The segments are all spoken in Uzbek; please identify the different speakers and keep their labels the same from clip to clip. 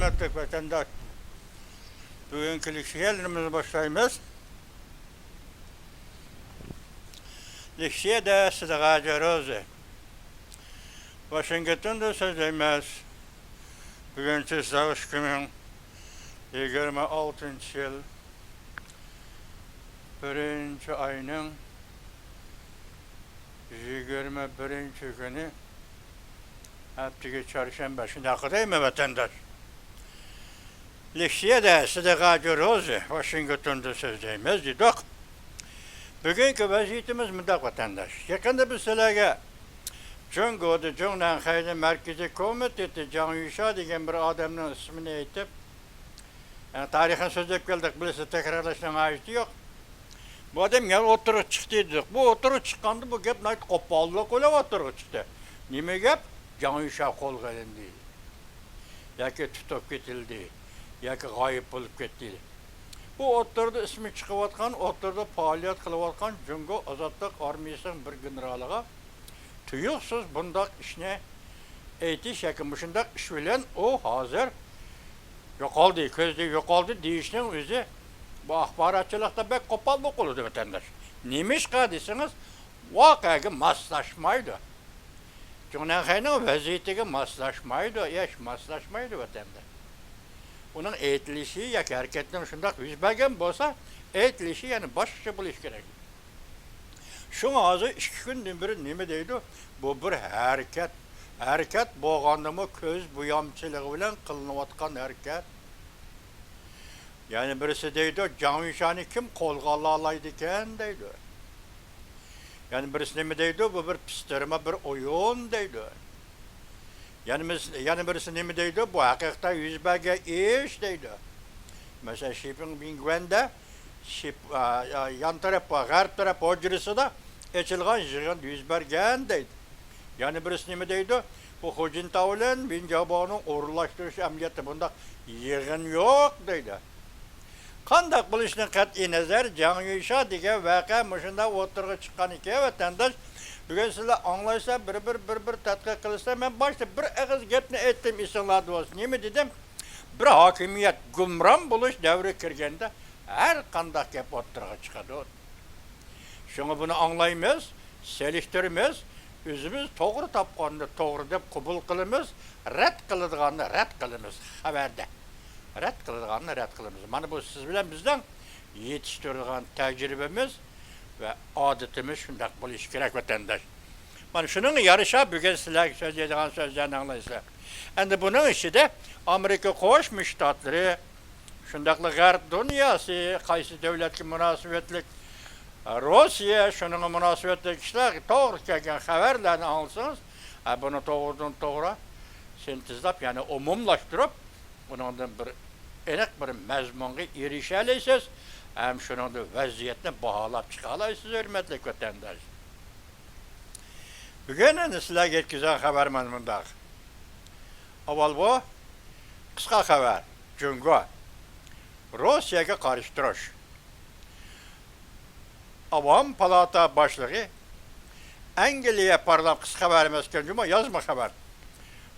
Speaker 1: hürmetli vatandaş. Bugünkü liksiyelerimizi başlayımız. Liksiye de Sıdıka Rozi. Washington'da sözleymez. Bugünkü savaş günün 26. yıl 1. ayının 21. günü Haftige çarşamba. Şimdi haklı değil mi vatandaş? Liksiye de Sıdıka Rozi. Washington'da sözleymez dedik. Bugünkü vaziyetimiz müdak vatandaş. Yakında bir selaga Cungo'da Cun'dan Hayli Merkezi Komiteti Can Yuşa degen bir adamın ismini aytip, yani tarihin sözlük geldik, bilirse tekrarlaşan ayeti yok. Bu adam yani oturup çıktı dedik. Bu oturup çıkandı, bu gep nayt kopallık öyle oturup çıktı. Nime gep? Can Yuşa kol gelindi. Yaki tutup ketildi, yaki gayip olup gitti. Bu oturdu ismi çıkıvatkan, oturdu faaliyet kılıvatkan Cungo Azadlık Armiyası'nın bir generalıga tuyuksuz bundak işine eğitiş yakınmışındak iş bilen o hazır yok oldu, közde yok oldu deyişinin özü bu ahbaratçılıkta pek kopallık olurdu vatandaş. Neymiş kadısınız? Vakayı maslaşmaydı. Cunayhan'ın vaziyetini maslaşmaydı, yaş maslaşmaydı vatandaş. Onun eğitilişi ya ki hareketlerin şundak yüzbegen bolsa eğitilişi yani başça buluş gerek. Şu ağzı 2 gündün biri nime deydi? Bu bir hareket. Hareket boğandımı köz buyamçılığı bilen kılınıvatkan hareket. Yani birisi deydi, Can Yuşa'nı kim kolga alaydı iken deydi. Yani birisi nime deydi? Bu bir pistirme bir oyun deydi. Yani birisi nime deydi? Bu hakikaten yüzbege iş deydi. Mesela Şip'in Bingwen'de yan tarafı, garip tarafı hocrısı da eçilgan yığın yüzbergen deydi. Yani birisi nime deydi? Bu hocin tavlen bin cabanın uğurlaştırış emniyeti bunda yığın yok deydi. Kandak buluşunun kat'i nazar Can Yuşa dege vaka mışında oturga çıkan iki vatandaş bugün sizler anlayışsa bir tatkik kılırsa ben başta bir ağız gepni ettim isimladı olsun. Nime dedim? Bir hakimiyet gümran buluş devri kirgende her kandak gep oturga çıkadı. Şunu bunu anlayımız, seliştirimiz, özümüz doğru tapqanını doğru dep kubul kılımız, red kılıdığanını red kılımız haberde. Red kılıdığanını red kılımız. Mana bu siz bilen bizden yetiştirilgan tecrübemiz ve adetimiz şundak buluş gerek vatandaş. Mana şunun yarışa bugün sizler söz edilen sözlerini anlayısınlar. Endi bunun işi de Amerika Koşmuş Ştatları, şundaklı garip dünyası, kaysi devletki münasebetlik Rusya, şunun münasebetlik işler, doğru kelgen haberlerini alsanız, bunu doğrudan doğru sentezlap, yani umumlaştırıp, bunun bir enek bir mezmunga erişeleysiz, hem şunun da vaziyetini bahalap çıkalaysiz, hürmetli vatandaş. Bugün sizler yetkizan haberman bundak. Avval bu, kısa haber, Cungo, Rusya'ya karıştırış. Avam Palata başlığı, Angliya parlament kısa haber mesken Cuma yazma haber.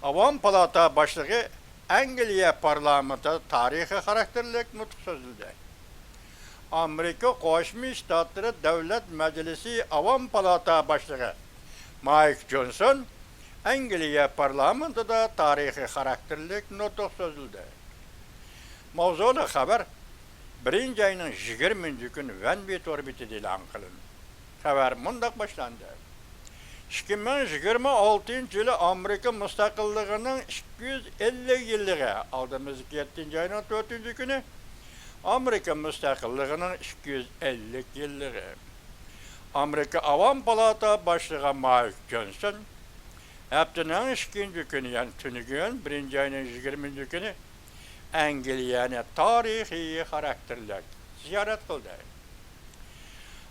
Speaker 1: Avam Palata başlığı, Angliya parlamento tarihi karakterlik nutuk sözüldü. Amerika Koşmuş Ştatları Devlet Meclisi Avam Palata başlığı, Mike Johnson, Angliya parlamentoda tarihi karakterlik nutuk sözüldü. Mavzulu haber 1. ayının 20. günü Venbit orbiti ilan kılındı. Haber mundak başlandı. 2026 yılı Amerika müstakillığının 250 yıllığı aldığımız 7. ayının 4. günü Amerika müstakillığının 250 yıllığı. Amerika Avam Palata başlığı Mike Johnson haftanın 2. günü yani tünügün 1. ayının 20. günü Angliya'nı tarihi karakterler ziyaret kıldı.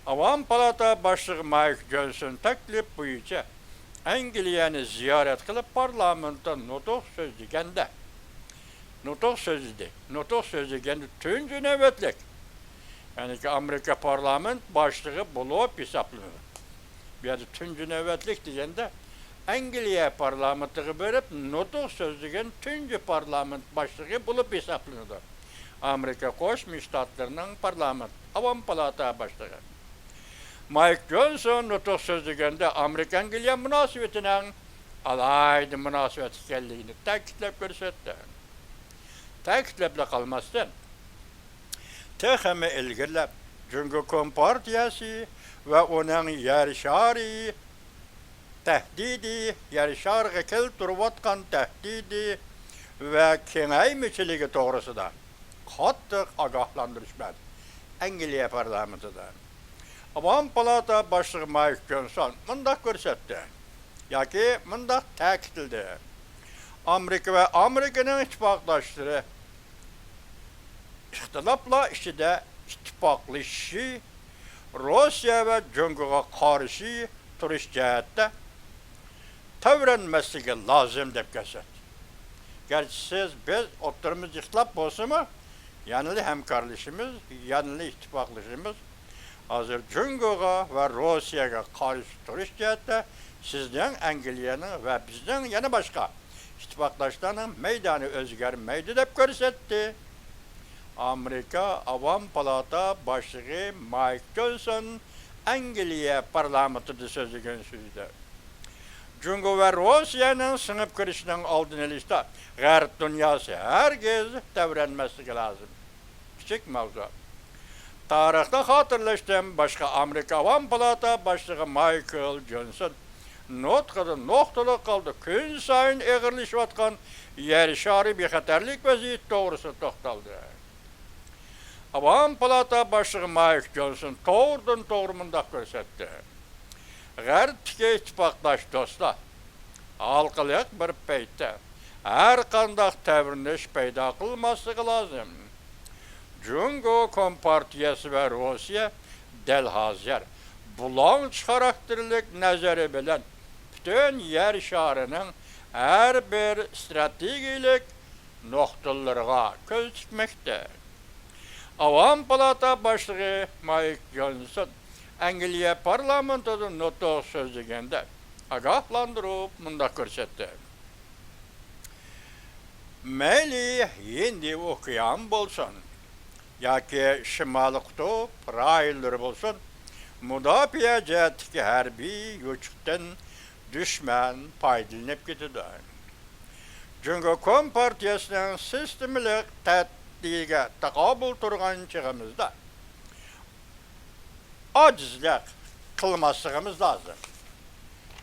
Speaker 1: Avam Palata başlığı Mike Johnson teklif boyunca Angliya'nı ziyaret kılıp parlamento nutuk söz digende. Nutuk söz digende tüncü nöbetlik. Yani ki Amerika parlament başlığı bulup hesaplanır. Bir adı tüncü nöbetlik digende Angliya parlamentiga berip nutuk sözlügen tünci parlament başlığı bulup hesaplanıdı. Amerika Qo'shma Shtatlarining parlament Avam palata başlığı. Mike Johnson nutuk sözlügende Amerika Angliya münasebetining alayda münasebet ekanligini ta'kidlab ko'rsatdi. Ta'kidlab qolmasdan texmi ilgirlab Jungo Kompartiyasi ve onun yarışarı tehdidi, yarışarı keltiriyotgan tehdidi ve kengaymichiligi to'g'risida qattiq ogohlantirishmadi Angliya parlamentida. Avam palata başlığı Mike Johnson mundaq ko'rsatdi yoki mundaq ta'kidladi. Amerika ve Amerikaning ittifoqdoshlari ixtiloflar ichida ittifoqlashishi Rossiya ve Jungoga qarshi turish jihatda tavranmasligi lozim deb ko'rsatdi. Gerçi siz biz o'tirimiz ixtilof bo'lsa-mu, yanılı hamkorlashimiz, yanılı ittifoqlashimiz hozir Jungoga ve Rossiyaga qarshi turish jihatda sizning Angliyaning ve bizning yana boshqa ittifoqdoshlarning maydoni o'zgarmaydi deb ko'rsatdi. Amerika Avam Palata başlığı Mike Johnson Angliya parlamentida so'zlagan so'zida Jungo ve Rossiyaning singib kirishining oldini olishda G'arb dunyosi hargiz davranmasligi lozim. Kichik mavzu. Tarixda xotirlashdan boshqa Amerika Avam Palata başlığı Michael Johnson nutqida nuqtali qoldi. Kun sayin eg'irlashayotgan yer shari bexatarlik vaziyati to'g'risida to'xtaldi. Avam Palata başlığı Mike Johnson doğrudan doğru mundaq ko'rsatdi. G'arbdagi ittifoqdosh do'stlar, halqiliq bir paytda har qanday tavrinish paydo qilmasligi lozim. Jungo Kompartiyasi ve Rossiya dal hozir bulanç xarakterlik nazari bilan bütün yer sharining har bir strategik nuqtalariga ko'z tikmoqda. Avam Palata başlığı Mike Johnson Angliya parlamentida nutuk so'zlaganda ogohlantirib mundaq ko'rsatdi. Mayli endi o'qigan bo'lsin yoki Shimoliy qutb rayonlari bo'lsin, mudofaa jihatdagi harbiy yutuqdan dushman foydalanib ketadi. Jungo Kompartiyasining sistemalik diye taqabul turgan çağımızda acizlik kılmasımız lazım.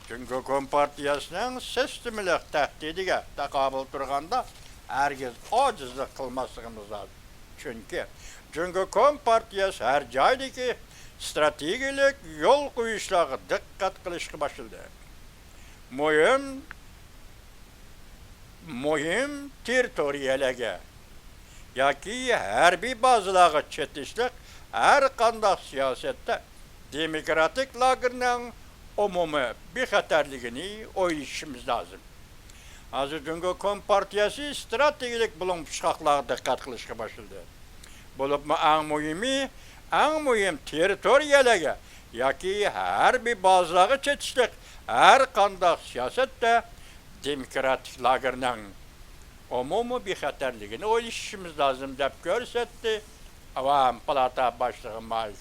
Speaker 1: Çünkü Kompartiyasının sistemlik tehdidiga taqabul turganda herkes acizlik kılmasımız lazım. Çünkü Kompartiyası her joydagi strategik yol qo'yishlarga diqqat qilishga başladı. Muhim territoriyalarga yoki harbiy bazalarga chetishlik har qanday siyosatda demokratik lagerning umumiy bexatarligini o'ylashimiz lozim. Hozir Jungo Kompartiyasi strategik bulunmuşluqlarga diqqat qilishga başladı. Bo'libmi eng muhim territoriyalarga yoki harbiy bazalarga chetishlik har qanday siyosatda demokratik lagerning umumiy bexatarligini o'ylashimiz lozim deb ko'rsatdi. Avam Palata başlığı Mike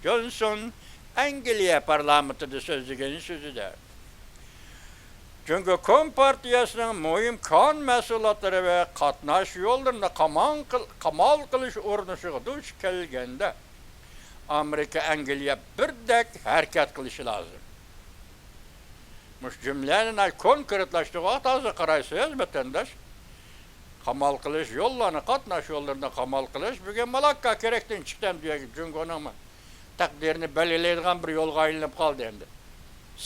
Speaker 1: Johnson Angliya parlamentida so'zlagan so'zida. Çünkü Kompartiyasining muhim qonun mas'uliyatlari ve qatnash yo'llarini qamal qilish o'rnishiga duch kelganda Amerika Angliya birdek harakat qilishi lozim. Mush jumlaning konkretlashtirib hozir qaraysiz vatandosh. Qamal qilish yo'llarini, qatnash yo'llarini qamal qilish bugun malakka kerakdan chiqdim degan Jungoning taqdirini belgilaydigan bir yo'lga aylanib qoldi endi.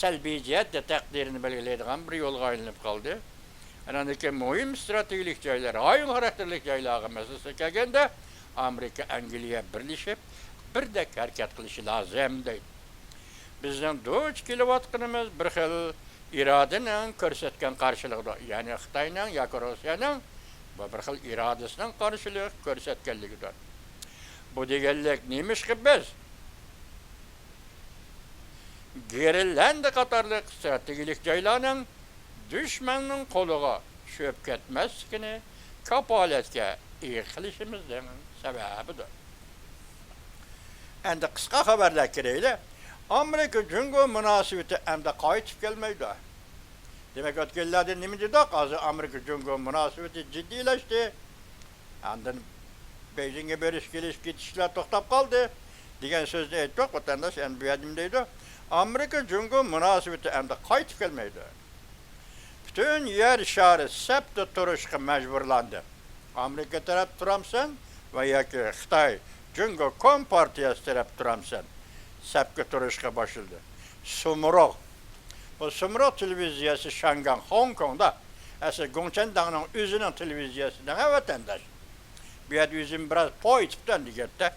Speaker 1: Salbiy jihatda taqdirini belgilaydigan bir yo'lga aylanib qoldi. Anandaki muhim strategik joylar, ayol xarakterlik joylarga masalasi kelganda Amerika Angliya birlashib birdek harakat qilishi lozim deydi. Bizning duch kelayotganimiz bir xil irodaning ko'rsatgan qarshiligida, ya'ni Xitoyning yoki Rossiyaning bir xil irodasining qarshilik ko'rsatganligidir. Bu deganlik nemish biz gerilendi qatarlıq strategilik jaylarning düşmanning qo'liga tushib ketmasligini kapolatga ega qilishimizning sababidir. Endi qisqa xabarlar kerakli. Amerika Jungo münasebeti endi qaytib kelmaydi. Demek o'tganlarda nima dedik? Hozir Amerika Jungo münasebeti jiddiyleşti. Endi Beijing'e berish kelish ketishlar to'xtab qoldi degan so'zni aytdik. Vatandaş endi bu yerda deydi. Amerika Jungo münasebeti endi qaytib kelmaydi. Bütün yer şarı septe turishga majburlandi. Amerika taraf turamsan va yoki Xitoy Jungo Kompartiyasi taraf turamsan. Sepke turishga başladı. Sumroq. Bu Sumroq televiziyasi Shanghai, Hong Kong'da asıl Gongchendang'ın özünün televiziyasından vatandaş. Bir yerda yüzüm biraz poyitipten digette.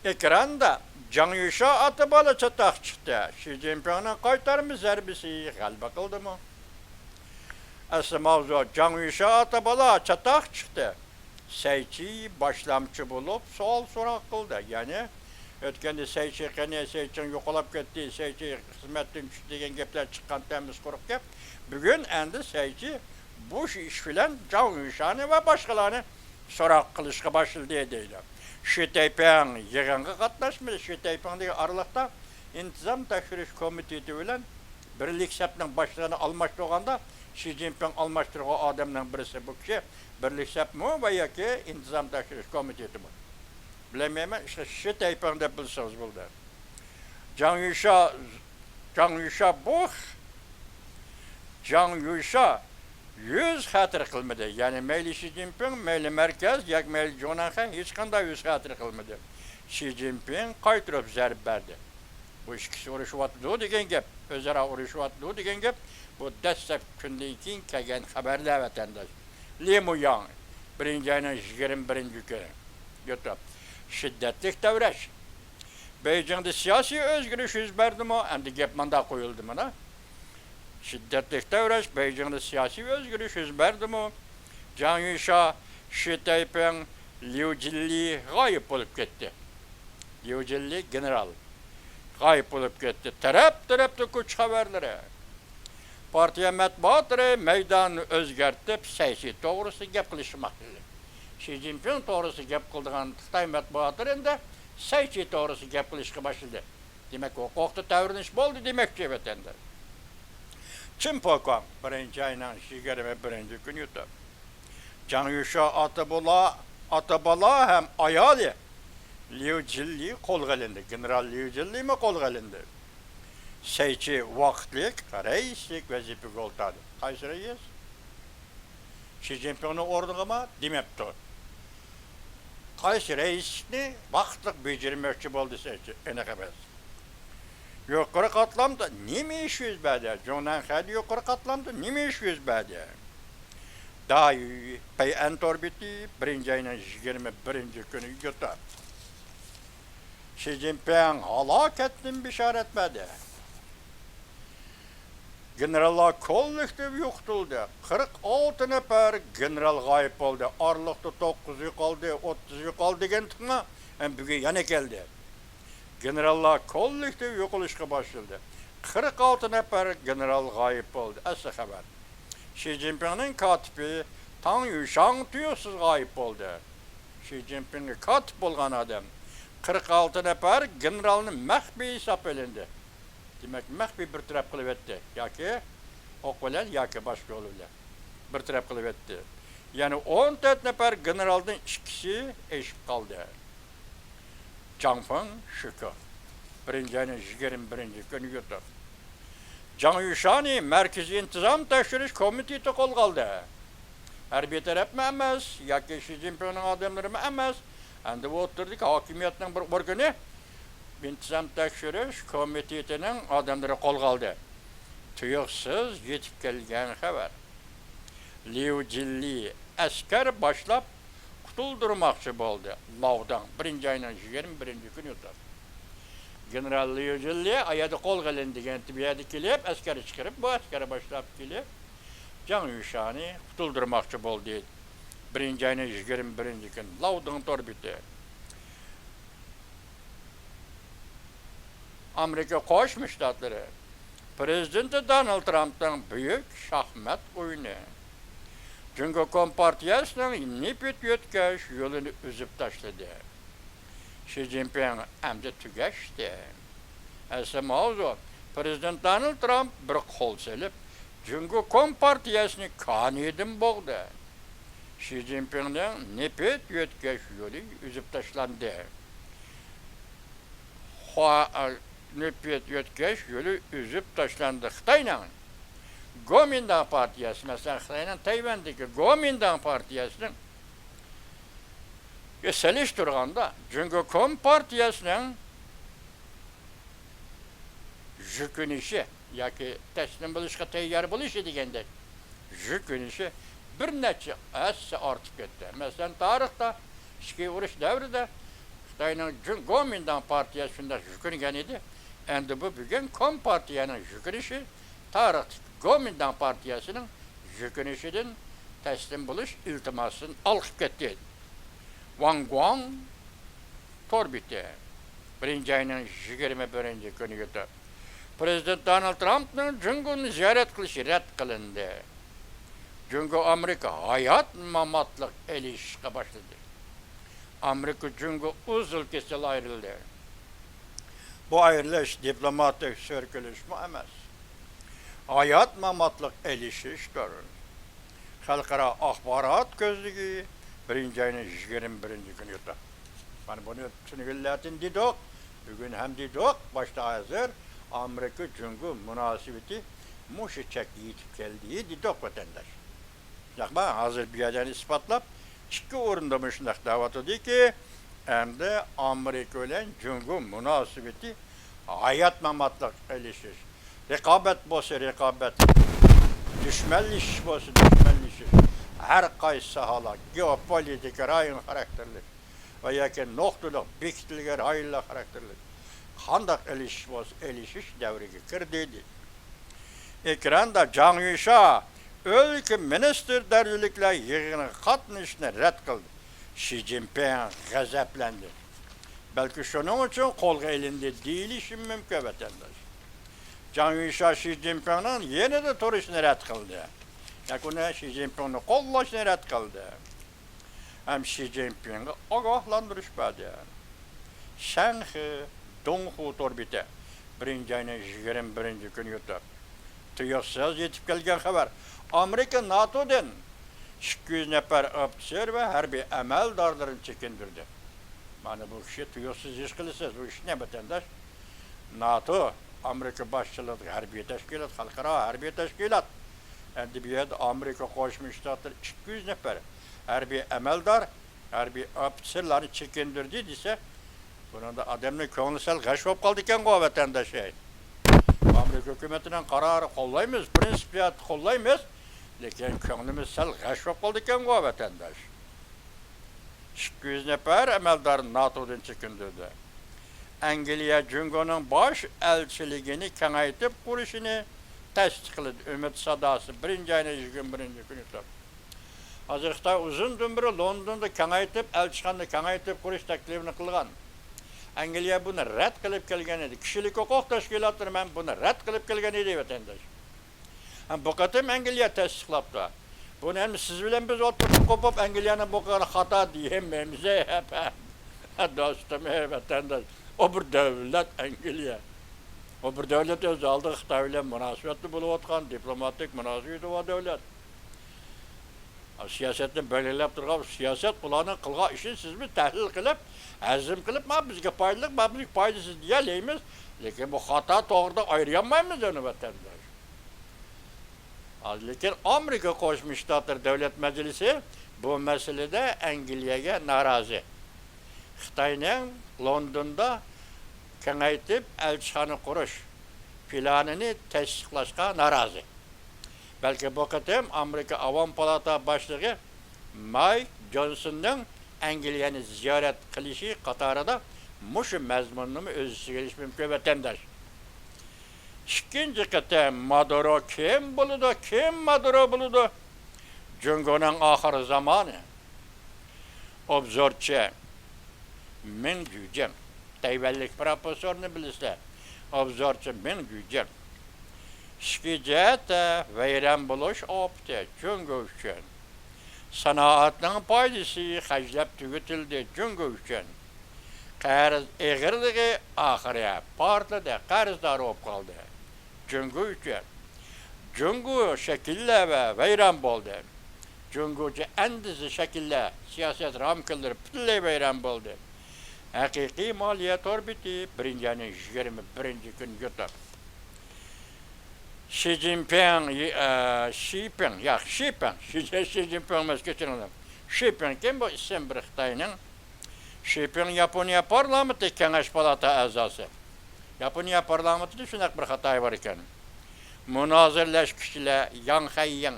Speaker 1: Ekranda Zhang Yusha atıbalı çatak çıktı. Xi Jinping'in qaytarma zarbisi g'alaba qildi mı? Asıl mavzu Zhang Yusha atıbalı çatak çıktı. Seyçi başlamçı bulup sual sorak qildi. Yani ötkende Seyçi qani Seyçin yo'qolib ketdi, Seyçi xizmatdan tushdi degan gaplar chiqqan tamiz quruq gap. Bugun endi Seyçi bu ish bilan Zhang Yushani va boshqalarni so'roq qilishga boshladi deydi. Xi Jinping yig'inga qatnashmadi. Xi Jinpingdagi araliqda intizom tekshirish komiteti bilan birlik sapning boshlig'ini almashtirganda Xi Jinping almashtirgan odamning birisi bu kishi birlik sapmi va yoki intizom tekshirish komiteti bu. Bilemeyemem, işte Xi Jinping deb bilsangiz bo'ldi. Zhang Yusha 100 xatir qilmadi. Ya'ni mayli Xi Jinping, mayli markaz, yoki mayli Jonathan hech qanday 100 xatir qilmadi. Xi Jinping qaytirib zarb berdi. Bu ikkisi urushyapti degan gap, o'zaro urushyapti degan gap, bu dastlab kundan keyin kelgan xabarlar vatandosh. Li Muyang 1-ayning 21-kuni yo'tib şiddetli davrash. Beijing'de siyasi özgürlüş yüz verdi mi? Endi gap manda qo'yildi mana. Şiddetli davrash Beijing'de siyasi özgürlüş yüz verdi mi? Zhang Yusha, Xi Jinping, Liu Jili g'oyib bo'lib ketdi. Liu Jili general g'oyib bo'lib ketdi. Tarap-tarapda kuch xabarlari. Partiya matbuotlari maydonni o'zgartib, siyosiy to'g'risi gap qilishmoqda. Xi Jinping to'g'risi gap qildigan Xitoy matbuotlari endi Seyçi to'g'risi gap qilishga boshladi. Demak, huquqda tavrinish bo'ldi demakchi vatanda. Chimpokon 1-ayning 21-kuni yutib. Zhang Yusha ota-bola ham ayoli Liu Jili qo'lga olindi. General Liu Jili mi qo'lga olindi? Seyçi vaqtlik raislik vazifaga o'tadi. Qaysi rais? Xi Jinpingning o'rniga mi? Demabdi. Qaysi raisni vaqtliq bejarmoqchi bo'ldi Seyçi? Aniq emas. Yuqori qatlamda nima ish yuz berdi? Jonathan yuqori qatlamda nima ish yuz berdi? Dai Pay orbiti 1-ayning 21-kuni yutdi. Xi Jinping halokatdan bishorat berdi. Generallar kollektiv yo'qtildi. 46 nafar general g'oyib bo'ldi. Orliqda 9 yo'qoldi, 30 yo'qoldi degan tuma bugun yana keldi. Generallar kollektiv yo'qolishga boshladi. 46 nafar general g'oyib bo'ldi. Asli xabar. Xi Jinpingning kotibi Tang Yushang tuyuqsiz g'oyib bo'ldi. Xi Jinpingga kotib bo'lgan odam 46 nafar generalni maxfiy hisoblandi. Demek maxfiy bir taraf qilib etdi. Yoki o'q bilan yoki boshqa yo'l bilan bir taraf qilib etdi. Ya'ni 14 nafar generaldan ikkisi eshib qoldi. Zhang Feng Shuko 1-ayning 21-kuni yutdi. Zhang Yushani Markaziy intizom tekshirish komiteti qo'lga oldi. Harbiy tarafmi emas, yoki Xi Jinpingning odamlarimi emas. Endi bu o'tirdik hokimiyatning bir organi intizom tekshirish komitetining odamlari qo'lga oldi. Tuyuqsiz yetib kelgan xabar. Liu Jili askar boshlab qutuldirmoqchi bo'ldi. Lavdan 1-ayning 21-kuni yutdi. General Liu Jili ayada qo'lga olingan tibiyada kelib, askar chiqarib, bu askar boshlab kelib, Zhang Yushani qutuldirmoqchi bo'ldi. 1-ayning 21-kuni Lavdan orbiti. Amerika Qo'shma Shtatlari Prezidenti Donald Tramp'dan büyük şahmat oyunu. Çünkü Kompartiyasının nipet yötkeş yolunu üzüp taşladı. Xi Jinping emdi tügeçti. Esem ağzı Prezident Donald Trump bir kol selip çünkü Kompartiyasını kanıydın boğdu. Xi Jinping'den nipet yötkeş yolu üzüp taşlandı. Nipet yötkeş yolu üzüp taşlandı. Xitay'la Kuomintang Partiyası, mesela Xitay'ın Tayvan'daki Kuomintang Partiyası'nın seliş turganda, çünkü Kompartiyası'nın jükünüşü, yoki teslim bo'lishga tayyor bo'lishi degandek jükünüşü bir necha assa ortib ketdi. Masalan, tarixda ichki urush davrida Xitoyning Kuomintang Partiyasi shunday jüküngan edi. Endi bu bugun Kompartiyaning jükünüşü tarix Kuomintang Partiyası'nın jükünüşüden teslim bo'lish iltimosini olib ketdi. Wang Guang torbiti. Birinci ayının 21. günü yedi. Prezident Donald Trump'ın Cung'unu ziyaret kılışı red kılındı. Çünkü Amerika hayat mamatlık ilişkiye başladı. Amerika Cung'u uzun kesel ayrıldı. Bu ayrılış diplomatik sürgülüş mü emez. Hayat mamatlık ilişkidir. Halkara ahbarat gözlüğü birinci ayının 21. günü yedi. Yani bunu tünügüllerden dedik. Bugün hem dedik, başta hazır Amerika Cung'u münasebeti muşu çek yitip geldiği dedik vatandaş. Bakma hazır bir yerden ispatlap, iki orunda şundak davat ediyor ki, hem de Amerika ile Cung'u münasebeti hayat mamatlık ilişkidir. Rekabet bozu rekabet, düşmanlık bozu düşmanlık. Her kaysi sahalar, geopolitik rayın karakterli. Ve yakin noktalık, bektilger, hayırlı karakterli. Kandak ilişiş devrine girdiydi. Ekranda Zhang Yuxia, ülke minister dergilikler yığını katmışını red kıldı. Xi Jinping gazaplandı. Belki şunun için kolga elinde değil işim mümkün vatandaş. Zhang Yuxia Xi Jinping'in yeni de turistini red kıldı. Yakında Xi Jinping'in kollaşını red kıldı. Hem Xi Jinping'i agahlandırış badi. Shanxi, Donghu torbiti. Birinci ayının 21. günü yutar. Tuyuksuz yetip gelgen haber. Amerika NATO'dan 200 nefer ofisiyer ve harbiy amaldarlarını çekindirdi. Yani bu kişi tuyuksuz iş kılısız. Bu iş ne vatandaş? NATO, Amerika başçılığı harbiy teşkilat, halkara harbiy teşkilat. Endi bir yerde Amerika Qo'shma Shtatlar 200 nefer harbiy amaldor, harbiy ofisierlarni chekindirdi desa, buni da odamning ko'ngli sal g'ash bo'lib qoldi ekan go vatandosh. Amerika hukumatining qarori qo'llaymiz, prinsipiyat qo'llaymiz, lekin ko'nglimiz sal g'ash bo'lib qoldi ekan go vatandosh. 200 nefer amaldor NATO'dan chekindirdi. Angliya Jungo'ning bosh elchiligini kengaytirib qurishini tasdiqladi. Ümit Sadası birinci ayının 21. günü. Hazır Xitay uzundan beri London'da kengaytirib, elçixanani kengaytirib qurish taklifini qilgan. Angliya buni rad qilib kelgan edi. Kishilik huquq tashkilotlari men buni rad qilib kelgan edi vatandosh. Bu qatim Angliya tasdiqlabdi. Buni ham siz bilan biz o'tirib qo'pib Angliyani bu qana xato deyemiz. Dostum vatandosh. O bir devlet Angliya. O bir devlet öz aldı Xitay ile münasebetli bulup otkan, diplomatik münasebeti o devlet. Siyasetin belirlep durgan siyaset bulanın kılga işin siz mi tahlil kılıp, azim kılıp, ma bizge paylık, ma bizge paydasız diyeleyimiz. Lekin bu hata doğruda ayıramayız onu vatandaş. Lekin Amerika Qo'shma Shtatlar Devlet Meclisi bu meselede Angliya'ya narazı. Xitayning London'da kengaytib elçixana qurish planini tasdiqlashga narazı. Belki bu qatim Amerika Avam Palata başlığı Mike Johnson'ning Angliyani ziyorat qilishi qatorida mushu mazmunni o'z ichiga olishi mumkin vatandosh. Ikkinchi qatim Maduro kim bo'ladi? Kim Maduro bo'ladi? Jungoning oxir zamoni. Obzorchi Ming Jujam Tayvanlik professorni bilisizlar. obzorchi men gücüm. Şikayet veyran buluş opti cüngü üçün. Sanaatның paydası haclap tügütüldü cüngü üçün. Qarız eğirliği ahirya partide qarızdar olup kaldı. Cüngü üçün. Cüngü şekille ve veyran boldu. Cüngücü endizi şekille siyaset ramkılları pütülle veyran boldu. Hakiki maliyet orbiti birinci 21. gün yutup. Xi Jinping, Xi Jinping meskeçinim. Xi Jinping kim bu isim bir Xitayning? Xi Jinping Yaponiya parlamenti kengash palata a'zosi. Yaponiya parlamentida shunaq bir Xitoy bor ekan. Munozirlashuvchilar Yang Haiying.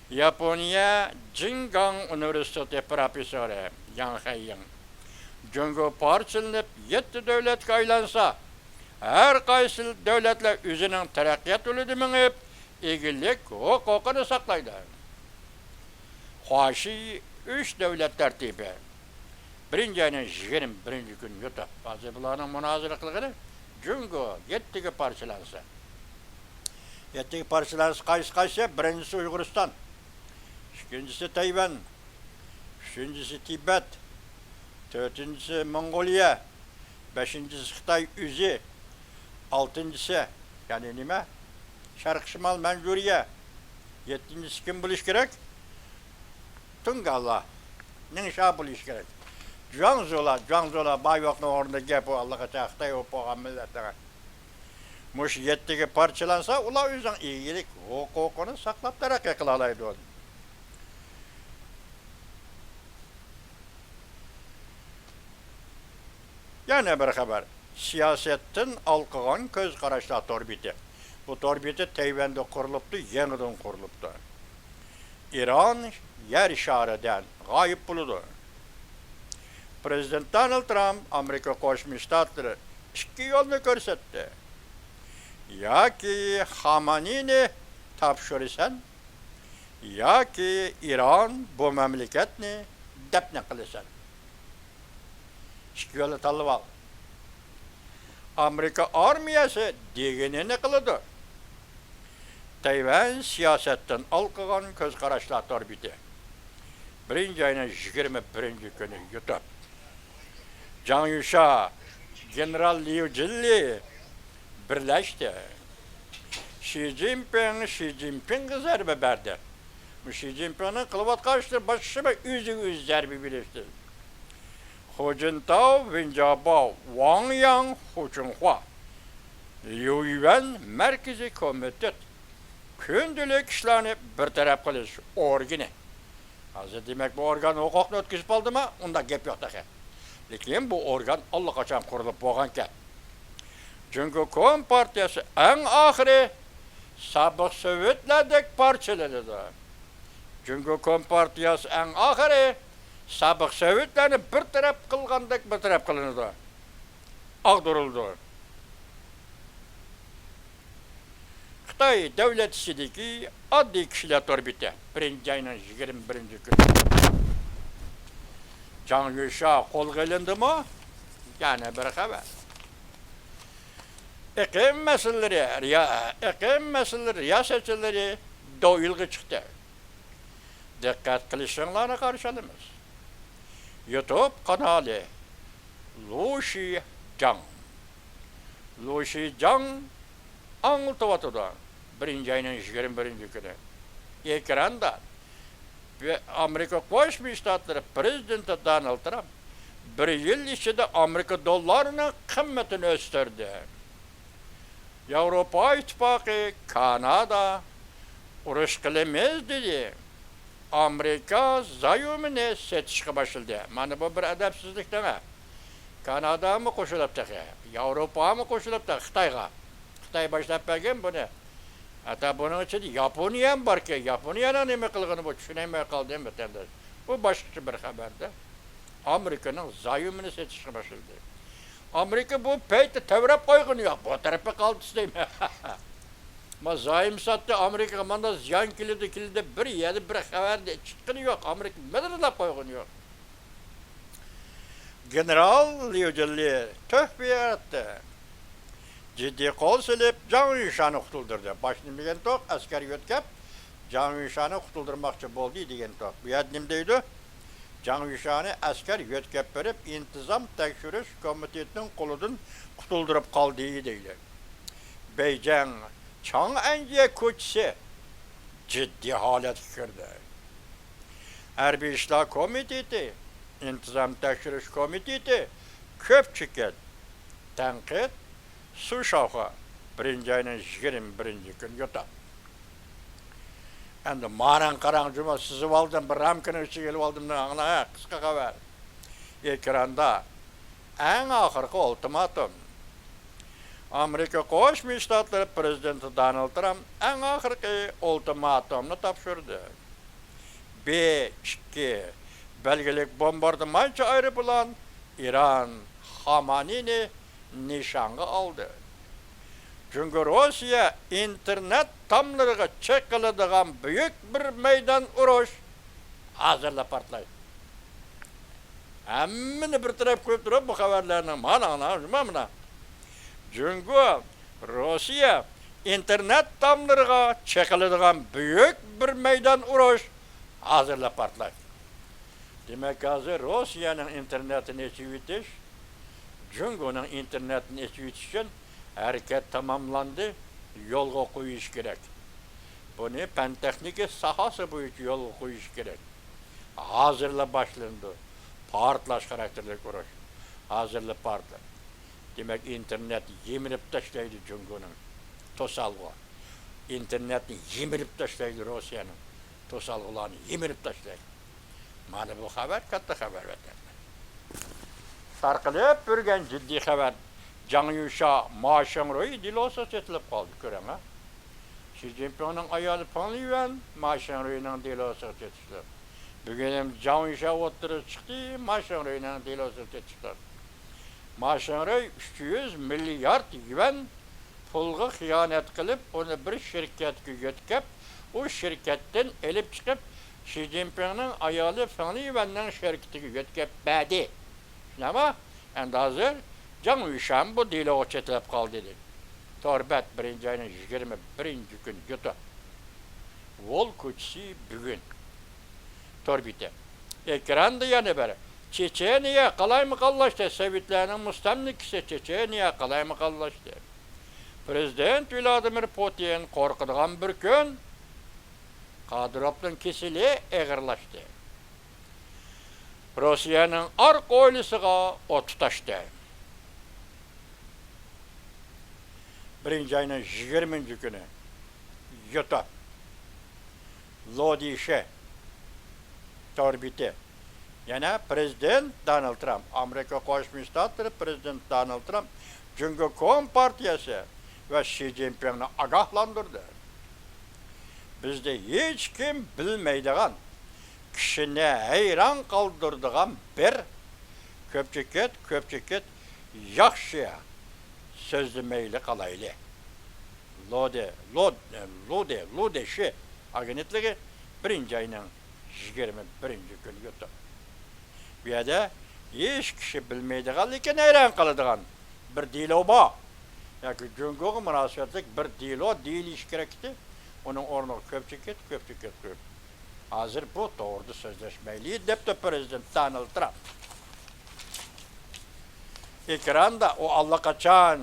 Speaker 1: Yaponiya Jinggang Universiteti professori Yang Haiying. Cüngü parçalanıp 7 devletga aylansa, her qaysı devletler özünün teraqqiyat yolida minib, egilik huquqini saqlaydi. Xo'shi 3 devlet tertibi. Birinci 21. gün yutib, bazı bularning munozirligini Cüngü 7 parçalansa. 7 parçalansa qaysi? Birincisi Uyg'uriston, ikincisi Tayvan, üçüncüsü Tibet, dördüncüsü Mongolia, beşincisi Xitay Üzü, altıncısı yani nime? Şarkı Şimal Mencuriye, yedincisi kim buluş gerek? Tungalla. Ne şah buluş gerek? Cuangzola bayvakның ornunda gep o Allah'a çaktay o poğan milletine. Muş yettigi parçalansa, ula özün iyilik hukukunu saklap terakki kılalaydı onu. Yani bir haber, siyasetin alkıgan köz karışla torbiti. Bu torbiti Tayvan'da kuruluptu, yeniden kuruluptu. İran yer işareden gayip buludu. Prezident Donald Trump, Amerika Koşmuş Ştatları iki yolunu görsetti. Ya ki Hamanini tapşırırsan, ya ki İran bu memleketini defne kılırsan. İki yolu tanıp al. Amerika armiyası degenini kılıdı. Tayvan siyasetten alkıgan köz karışlar torbiti. Birinci ayının 21. günü yutup. Zhang Yusha, General Liu Jili birleşti. Xi Jinping zerbe verdi. Xi Jinping'in kılıvat karşıtır başıma yüz zerbe birleşti. Hu Jintao, Wen Jiabao, Wang Yang, Hu Junhua, Liu Yuan Merkezi Komitet kündülük işlerini bir taraf kılış orgini. Hazır demek bu organ hukukunu ötküzüp aldı mı? Onda gep yok da. Lakin bu organ Allah kaçan kurulup boğanken. Çünkü Kom Partiyası en ahiri sabık Sovyetler'deki parçaladı. Çünkü Kom Partiyası en ahiri sabık Sovyetler'ni bir taraf kılgandak bir taraf kılındı. Ağdırıldı. Xitay devlet içindeki adli kişiler torbiti. Birinci ayının 21. günü. Zhang Yusha kol gelindi mi? Yani bir haber. İklim meseleleri, riyasetçileri doyulgu çıktı. Dikkat kılışınlarına karşılamız. YouTube kanalı Lu Xizhang anlatıvatıdı. Birinci ayının 21. günü. Ekranda ve Amerika Koşmuş Ştatları Prezidenti Donald Trump bir yıl içinde Amerika dolarının kıymetini östürdü. Avrupa İttifakı, Kanada, uruş kılımız dedi. Amerika zayyumini setişke başladı. Mani bu bir edepsizlik değil mi? Kanada mı koşulup da, Avrupa mı koşulup da, Xitay'a. Xitay başlayıp belki bunu. Hatta bunun için Japonya mı var ki? Japonya'nın neme kılgını bu düşünemeye kaldı değil mi? Bu başka bir haberde. Amerika'nın zayyumini setişke başladı. Amerika bu peyte tevrep koygun yok. Bu tarafa kaldı değil mi? Ama zaym sattı Amerika manda ziyan kilidi bir yedi bir haberde çıtkını yok. Amerika medrede koygun yok. General Liu Jili töhbiye etti. ciddi kol silip Can Yuşan'ı kutuldurdu. Başını bilgen tok asker yötkep Can Yuşan'ı kutuldurmakçı boldu degen tok. Bu yadimdeydi. Can Yuşan'ı asker yötkep verip intizam tekşürüş komitetinin koludun kutuldurup kaldığı deydi. Beycan Çang Ence Koçisi ciddi halet girdi. Harbiy İşler Komiteti, İntizam Tekşürüş Komiteti köpçüket tanqid su şoxi 1-21 kun yutab. Endi maran qarang juma sizib oldim, bir ramkani ichiga kelib oldim, ana qisqa xabar. Ekranda eng oxirgi ultimatum. Amerika Qo'shma Shtatlari prezidenti Donald Trump eng oxirgi ultimatumni topshirdi. B-2 belgilik bombardımançı aeroplan İran Hamanini nişanı aldı. Çünkü Rusya internet tamlarına çekildiğin büyük bir meydan uruş hazırla partlaydı. Hemmini bir taraf koyup durup bu haberlerini mana. Çünkü Rusya internet tamlarına çekildiğin büyük bir meydan uruş hazırla partlaydı. Demek hazır Rusya'nın internetini eçivitiş, Cungo'nun internetini eçivitiş için hareket tamamlandı, yolga koyuş gerek. Bunu pentekniki sahası boyunca yolga koyuş gerek. Hazırla başlandı. Partlaş karakterli kuruş. Hazırla partla. Demek internet yemirip taşlaydı Cungo'nun. Tosalgı. İnternetini yemirip taşlaydı Rusya'nın. Tosalgılarını yemirip taşlaydı. Mana bu haber katta haber veterdi. Tarqalib yurgan ciddi haber. Can Yuşa Maşenro'yu dilosa setilip kaldı köreme. Xi Jinping'in ayarı Panliyuan Maşenro'yunun dilosa setildi. Bugün Can Yuşa oturup çıktı, Maşenro'yunun dilosa setildi. Maşenro'y 300 milyar yuan pulga hıyanet kılıp onu bir şirketke götkep, o şirketten elip çıkıp Xi Jinping'in ayarı Panliyuan'ın şirketine götkep badi. Ama endi hazır Can Yuşan bu dilosa setilip kaldı dedi. Torbet 1. ayının 21. gün yutu. Vol koçisi bugün. Torbite. Ekranda yanı beri. Çeçeniye kalay mı kallaştı? Sovyetlerin mustamlikisi Çeçeniye kalay mı kallaştı? Prezident Vladimir Putin korkuduğun bir gün Kadyrov'un kesili eğirlaştı. Rusya'nın ark oylusuğa o tutaştı. 1. ayının 20. günü yutup Lodişe torbiti. Yani Prezident Donald Trump, Amerika Qo'shma Shtatlari Prezident Donald Trump, Cumhuriyet Partiyası ve Xi Jinping'ni agahlandırdı. Bizde hiç kim bilmeydiğin, kişini hayran kaldırdığın bir köpçüket yaxşı sözlemeyli kalaylı. Lodişe agentliği 1. ayının 21. gün yutu. Bu yerde hiç kişi bilmeydiğin, lekin hayran kalıdığın bir dilo var. Yani Cumhuriyet münasebetlik bir dilo değil iş gerekti. Onun ornu köpçüket. Hazır bu doğru sözleşmeyli depte Prezident Donald Trump. Ekranda o allakaçan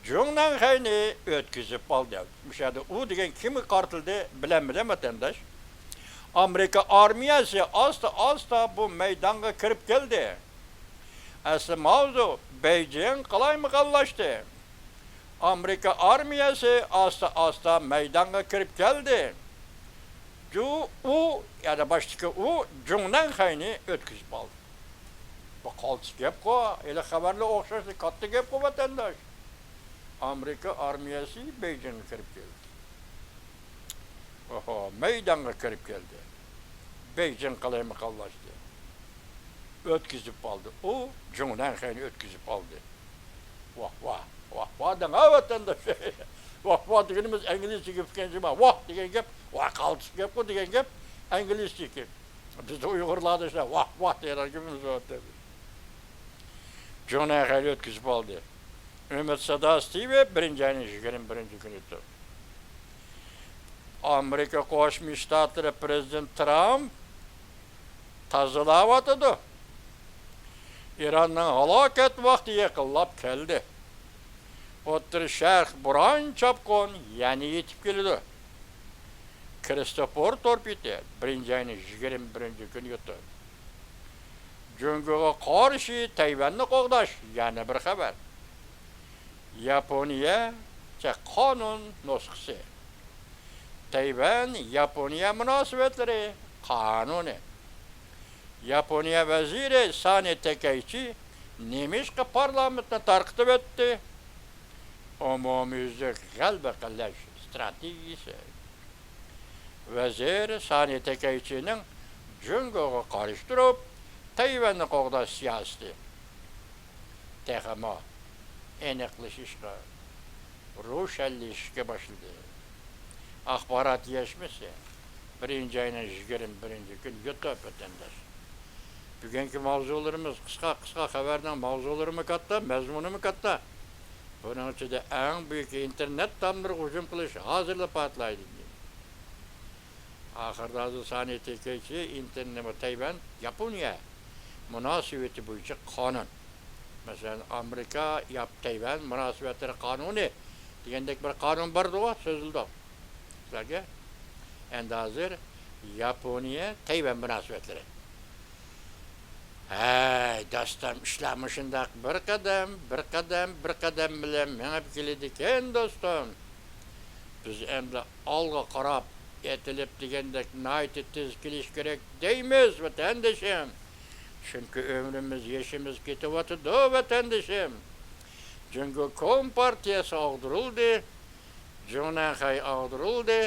Speaker 1: Cumhuriyet hayni ötküzüp aldı. Müşahede o degen kimi kartıldı bilen vatandaş. Amerika armiyası asta bu meydana kirip geldi. Aslı mavzu Beijing kalay mı kallaştı? Amerika armiyası asta meydana kirip geldi. Ya da baştaki Cumhuriyet hayni ötküzüp aldı. Bu kaltıs gep ko, ele haberle okşaşı kattı gep ko vatandaş. Amerika armiyası Beijing'e kirip geldi. Meydana kirip geldi. Beijing kalay mı kallaştı? Ötküzüp aldı. O Cumhuriyet hayni ötküzüp aldı. Vah dene vatandaş. Vah degenimiz İngilizce gepkenci ma. Vah degen gep, kaltıs gep ko degen gep İngilizce gep. Biz de Uygurlarda işte vah diyorlar gibimiz var tabi. Cumhuriyet hayni ötküzüp aldı. Ümit sadası ve birinci ayın 21. günü. Amerika Qo'shma Shtatlari Prezident Trump tazalavatıdı. İran'ın halokat vaqti yaqinlab keldi. O'tir Sharq Buran chapqon yana yetib keldi. Kristofor Torpiti birinci ayın 21. günü yutdi. Jungoga qarshi Tayvanni qo'g'dash yana bir xabar. Yaponiya qonun nusxasi. Tayvan Yaponiya munosabatlari qonuni. Yaponiya vaziri Sani Takaichi Nemishqa parlamentni tarqitib o'tdi. Umumyuzlik g'alaba qilash strategiyasi. Vazir Sani Takaichining Jungoga qarshi turib, Tayvanni qo'g'dash siyosati. Texmo aniqlashishga, ro'shanlashishga boshladi. Axborot yetishmasi birinchi ayning 21. kun YouTube vatandosh. Bugungi mavzularimiz qisqa xabarning mavzulari katta, mazmuni katta. Buning ichida eng buyuk internet tomiriga hujum qilish hozirda patlaydi. Oxirida Sani Takaichi internet Tayvan Yaponiya munosabati bo'yicha qonun. Masalan, Amerika Tayvan munosabatlari qonuni degandek bir qonun bordi, so'zildi. Sizlarga endi hozir Yaponiya Tayvan munosabatlari. Hey, dostum, ishlarimiz shundoq bir qadam bilan mengib keladi ekan, do'stim. Biz endi olg'a qarab etilib degandek nihoyatda tez kelish kerak deymiz, vatandoshim. Chunki ömrimiz, yaşımız ketyapti, vatandoshim. Jungo Kompartiyasi og'dirildi, Jonanxay og'dirildi,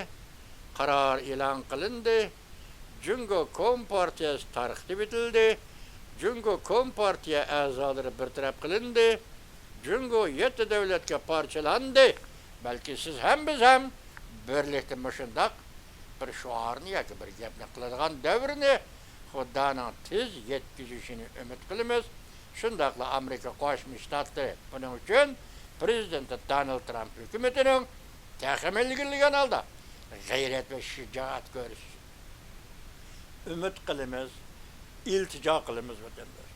Speaker 1: qaror e'lon qilindi. Jungo Kompartiyasi tarqitib etildi. Jungo Kompartiya a'zolari bartaraf qilindi. Jungo 7 davlatga parchalandi. Balki siz ham biz ham birlikda shundoq bir shuarni yoki bir gapni qiladigan davrni Xudoning tez yetkazishini umid qilamiz. Shundaqla Amerika Qo'shma Shtatlari buning uchun Prezident Donald Trump hukumatining taxminlagan holda g'ayrat va shijoat ko'rish umid qilamiz, iltijo qilamiz vatandosh.